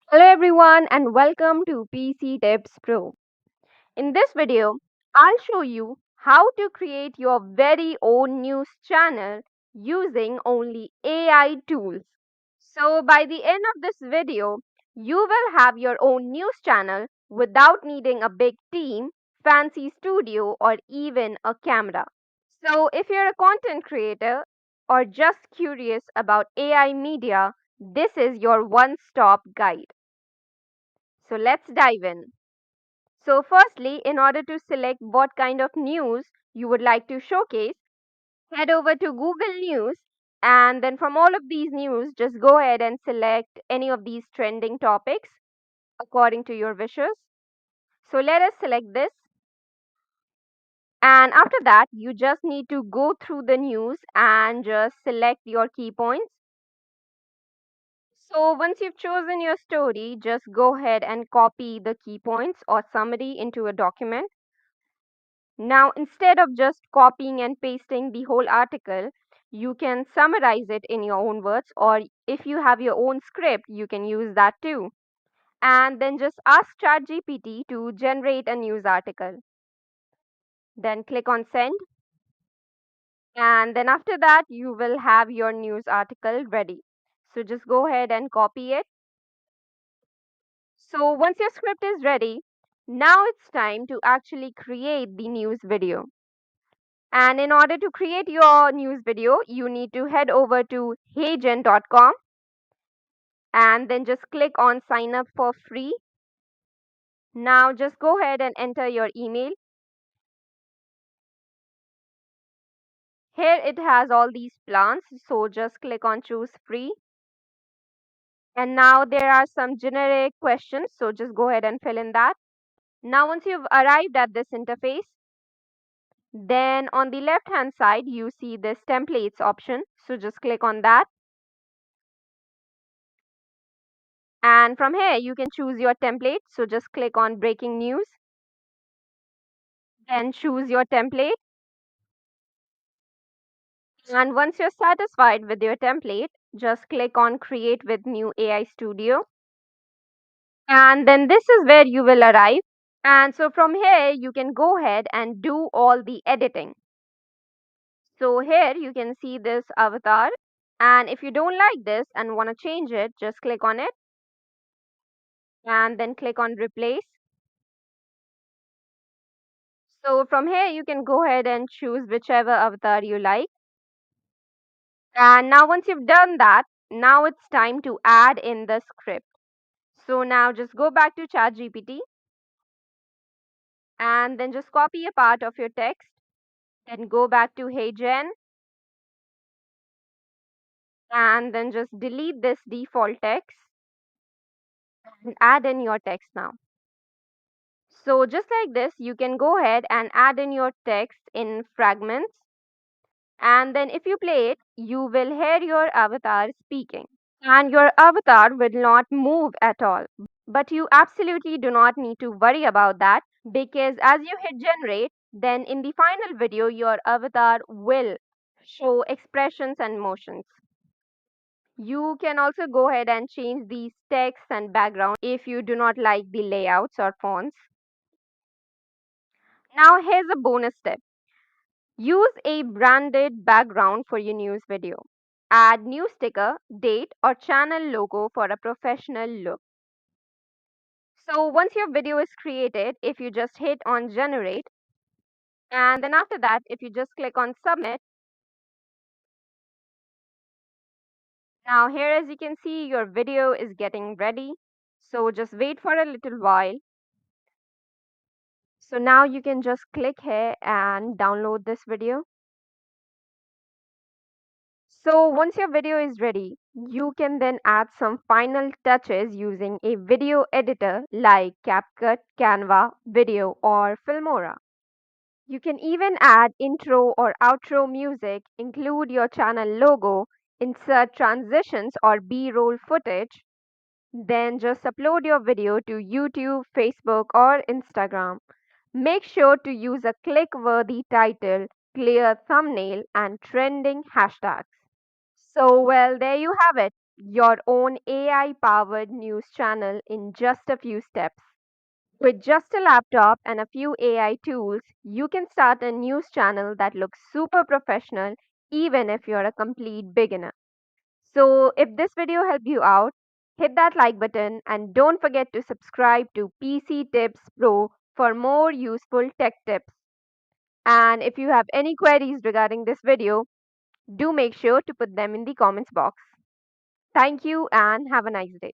Hello everyone and welcome to PC Tips Pro. In this video, I'll show you how to create your very own news channel using only AI tools. So by the end of this video, you will have your own news channel without needing a big team, fancy studio or even a camera. So if you're a content creator or just curious about AI media, this is your one-stop guide. So let's dive in. So, firstly, in order to select what kind of news you would like to showcase, head over to Google News and then from all of these news, just go ahead and select any of these trending topics according to your wishes. So, let us select this. And after that, you just need to go through the news and just select your key points. So once you've chosen your story, just go ahead and copy the key points or summary into a document. Now, instead of just copying and pasting the whole article, you can summarize it in your own words, or if you have your own script, you can use that too. And then just ask ChatGPT to generate a news article. Then click on send, and then after that, you will have your news article ready. So just go ahead and copy it. So once your script is ready, now it's time to actually create the news video. And in order to create your news video, you need to head over to heygen.com and then just click on sign up for free. Now just go ahead and enter your email. Here it has all these plans, so just click on choose free. And now there are some generic questions, so just go ahead and fill in that. Now once you've arrived at this interface, then on the left hand side you see this templates option, so just click on that. And from here you can choose your template, so just click on breaking news, then choose your template. And once you're satisfied with your template, just click on create with new AI studio. And then this is where you will arrive. And so from here you can go ahead and do all the editing. So here you can see this avatar, and if you don't like this and want to change it, just click on it and then click on replace. So from here you can go ahead and choose whichever avatar you like. And now once you've done that, now it's time to add in the script. So now just go back to ChatGPT and then just copy a part of your text. Then go back to HeyGen and then just delete this default text and add in your text now. So just like this, you can go ahead and add in your text in fragments. And then if you play it, you will hear your avatar speaking. And your avatar will not move at all. But you absolutely do not need to worry about that because as you hit generate, then in the final video, your avatar will show expressions and motions. You can also go ahead and change these text and background if you do not like the layouts or fonts. Now here's a bonus tip. Use a branded background for your news video. Add news sticker, date or channel logo for a professional look. So once your video is created, if you just hit on generate and then after that, if you just click on submit, now here as you can see, your video is getting ready. So just wait for a little while. So now you can just click here and download this video. So once your video is ready, you can then add some final touches using a video editor like CapCut, Canva, Video or Filmora. You can even add intro or outro music, include your channel logo, insert transitions or B-roll footage, then just upload your video to YouTube, Facebook or Instagram. Make sure to use a click-worthy title, clear thumbnail and trending hashtags. So, well, there you have it. your own AI powered news channel in just a few steps. With just a laptop and a few AI tools, you can start a news channel that looks super professional even if you're a complete beginner. So, if this video helped you out, hit that like button and don't forget to subscribe to PC Tips Pro for more useful tech tips. And if you have any queries regarding this video, do make sure to put them in the comments box. Thank you and have a nice day.